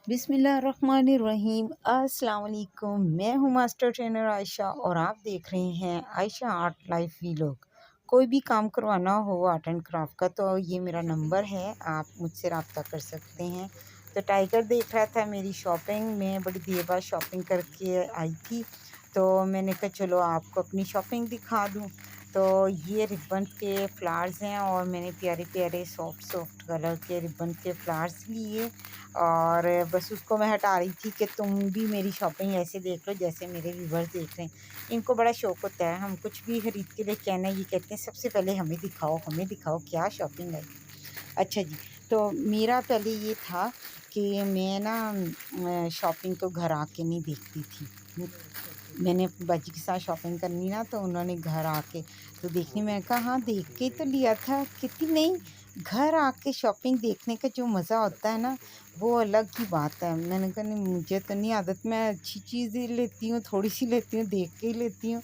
बिस्मिल्लाहिर्रहमानिर्रहीम। अस्सलाम वालेकुम। मैं हूँ मास्टर ट्रेनर आयशा और आप देख रहे हैं आयशा आर्ट लाइफ वीलॉग। कोई भी काम करवाना हो आर्ट एंड क्राफ्ट का तो ये मेरा नंबर है, आप मुझसे रब्ता कर सकते हैं। तो टाइगर देख रहा था मेरी शॉपिंग में, बड़ी देर बाद शॉपिंग करके आई थी तो मैंने कहा चलो आपको अपनी शॉपिंग दिखा दूँ। तो ये रिबन के फ्लावर्स हैं और मैंने प्यारे प्यारे सॉफ्ट सॉफ्ट कलर के रिबन के फ्लावर्स लिए और बस उसको मैं हटा रही थी कि तुम भी मेरी शॉपिंग ऐसे देख लो जैसे मेरे व्यूवर्स देख रहे हैं। इनको बड़ा शौक होता है, हम कुछ भी खरीद के लेके आना, ये कहते हैं सबसे पहले हमें दिखाओ क्या शॉपिंग है। अच्छा जी, तो मेरा पहले ये था कि मैं ना शॉपिंग तो घर आके नहीं देखती थी। मैंने अपनी बाजी के साथ शॉपिंग करनी ना तो उन्होंने घर आके तो देखनी, मैंने कहा हाँ देख के तो लिया था, कहती नहीं, घर आके शॉपिंग देखने का जो मज़ा होता है ना वो अलग ही बात है। मैंने कहा नहीं मुझे तो नहीं आदत, मैं अच्छी चीज़ ही लेती हूँ, थोड़ी सी लेती हूँ, देख के ही लेती हूँ।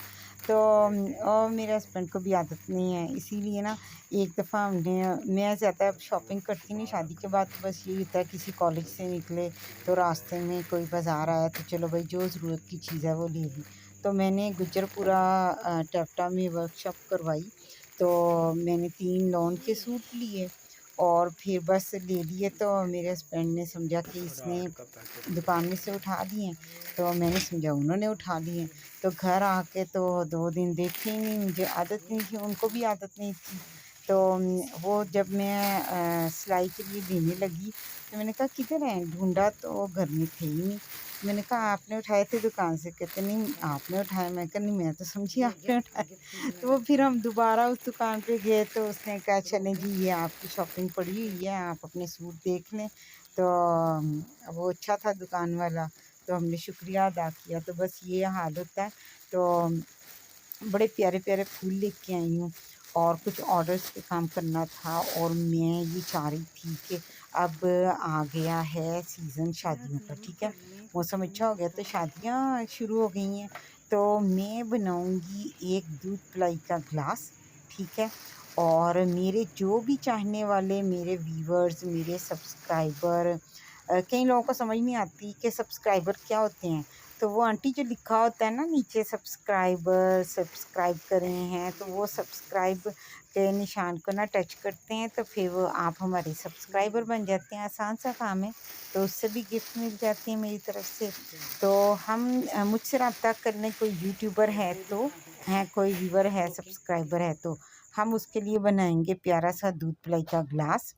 तो और मेरे हस्बैंड को भी आदत नहीं है, इसीलिए ना एक दफ़ा हमने, मैं ज़्यादा शॉपिंग करती नहीं शादी के बाद, तो बस यही होता है किसी कॉलेज से निकले तो रास्ते में कोई बाज़ार आया तो चलो भाई जो ज़रूरत की चीज़ है वो ले ली। तो मैंने गुज्जरपुरा टेप्टा में वर्कशॉप करवाई, तो मैंने 3 लॉन के सूट लिए और फिर बस ले लिए। तो मेरे हस्बैंड ने समझा कि इसने दुकान में से उठा लिए, तो मैंने समझा उन्होंने उठा लिए। तो घर आके तो 2 दिन देखे ही नहीं, मुझे आदत नहीं थी, उनको भी आदत नहीं थी। तो वो जब मैं सिलाई के लिए देने लगी तो मैंने कहा किधर हैं? ढूँढा तो वो घर में थे ही नहीं। मैंने कहा आपने उठाए थे दुकान से? कहते नहीं आपने उठाए। मैं कहा नहीं मैं तो समझी आपने उठाए। तो वो फिर हम दोबारा उस दुकान पे गए तो उसने कहा चलें जी ये आपकी शॉपिंग पड़ी हुई है, आप अपने सूट देख लें। तो वो अच्छा था दुकान वाला, तो हमने शुक्रिया अदा किया। तो बस ये हाल होता है। तो बड़े प्यारे-प्यारे फूल लेके आई हूँ और कुछ ऑर्डर्स पे काम करना था और मैं ये चाह रही थी कि अब आ गया है सीज़न शादियों का, ठीक है? मौसम अच्छा हो गया तो शादियाँ शुरू हो गई हैं। तो मैं बनाऊँगी एक दूध पिलाई का ग्लास, ठीक है? और मेरे जो भी चाहने वाले मेरे व्यूअर्स, मेरे सब्सक्राइबर, कई लोगों को समझ नहीं आती कि सब्सक्राइबर क्या होते हैं। तो वो आंटी जो लिखा होता है ना नीचे सब्सक्राइबर, सब्सक्राइब कर रहे हैं, तो वो सब्सक्राइब के निशान को ना टच करते हैं तो फिर वो आप हमारे सब्सक्राइबर बन जाते हैं। आसान सा काम है, तो उससे भी गिफ्ट मिल जाती है मेरी तरफ से। तो हम मुझसे रब्ता करने कोई यूट्यूबर है तो हैं, कोई व्यूअर है, सब्सक्राइबर है तो हम उसके लिए बनाएँगे प्यारा सा दूध पिलाई का ग्लास।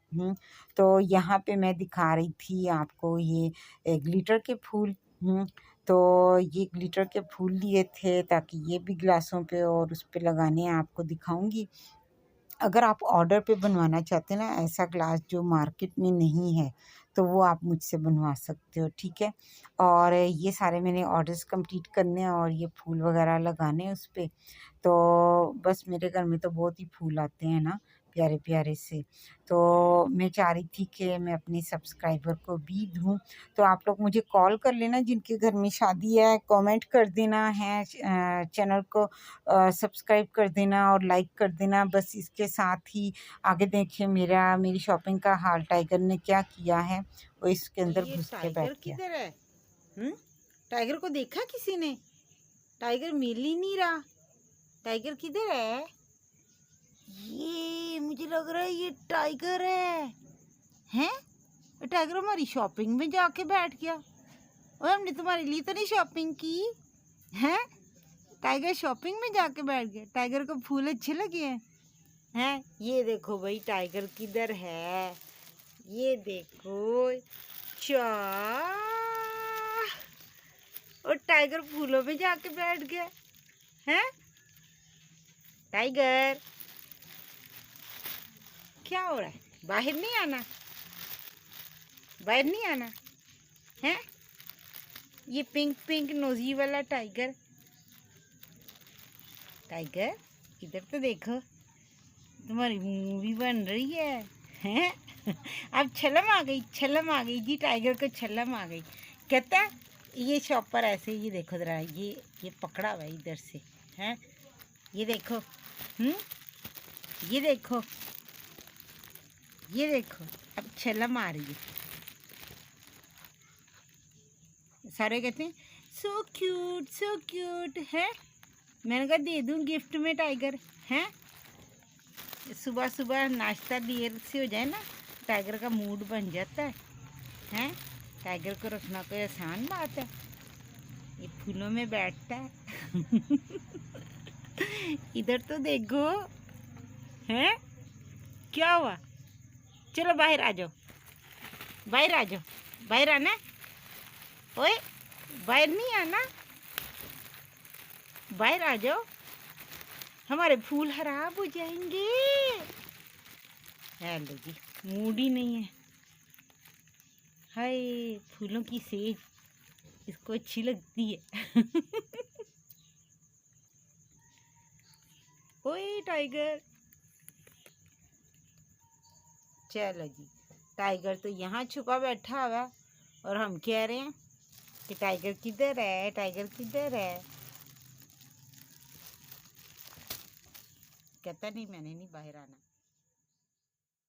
तो यहाँ पे मैं दिखा रही थी आपको ये ग्लिटर के फूल। तो ये ग्लिटर के फूल लिए थे ताकि ये भी ग्लासों पे और उस पे लगाने हैं, आपको दिखाऊँगी। अगर आप ऑर्डर पे बनवाना चाहते हैं ना ऐसा ग्लास जो मार्केट में नहीं है, तो वो आप मुझसे बनवा सकते हो, ठीक है? और ये सारे मैंने ऑर्डर्स कंप्लीट करने हैं और ये फूल वगैरह लगाने हैं उस पे। तो बस मेरे घर में तो बहुत ही फूल आते हैं ना प्यारे-प्यारे से। तो मैं चाह रही थी कि मैं अपने सब्सक्राइबर को भी दूँ, तो आप लोग मुझे कॉल कर लेना जिनके घर में शादी है, कमेंट कर देना है, चैनल को सब्सक्राइब कर देना और लाइक कर देना। बस इसके साथ ही आगे देखिए मेरी शॉपिंग का हाल टाइगर ने क्या किया है, वो इसके अंदर ये घुस के बैठ टाइगर गया। किधर है? टाइगर को देखा किसी ने? टाइगर मिल ही नहीं रहा। टाइगर किधर है? ये मुझे लग रहा है ये टाइगर है। हैं? ये टाइगर हमारी शॉपिंग में जाके बैठ गया। और हमने तुम्हारे लिए तो नहीं शॉपिंग की। हैं? टाइगर शॉपिंग में जाके बैठ गया। टाइगर को फूल अच्छे लगे हैं? ये देखो भाई टाइगर किधर है। ये देखो। चा और टाइगर फूलों में जाके बैठ गया है। टाइगर क्या हो रहा है? बाहर नहीं आना, बाहर नहीं आना है। ये पिंक पिंक नोजी वाला टाइगर। टाइगर इधर तो देखो, तुम्हारी मूवी बन रही है हैं? अब छलम आ गई, छलम आ गई जी, टाइगर को छलम आ गई। कहता है ये शॉपर ऐसे, ये देखो जरा, ये पकड़ा हुआ है इधर से हैं। ये देखो, ये देखो, ये देखो, अब छलम आ रही है। सारे कहते हैं सो क्यूट है। मैंने कहा दे दूँ गिफ्ट में टाइगर हैं। सुबह सुबह नाश्ता देर से हो जाए ना, टाइगर का मूड बन जाता है हैं। टाइगर को रखना कोई आसान बात है, ये फूलों में बैठता है। इधर तो देखो हैं, क्या हुआ? चलो बाहर आ जाओ, बाहर आ जाओ, बाहर आना। ओए बाहर नहीं आना, बाहर आ जाओ, हमारे फूल खराब हो जाएंगे। हेलो जी, मूड ही नहीं है। हाय, फूलों की सेज इसको अच्छी लगती है। ओए टाइगर, चलो जी, टाइगर तो यहाँ छुपा बैठा हुआ और हम कह रहे हैं कि टाइगर किधर है, टाइगर किधर है। कहता नहीं मैंने नहीं बाहर आना।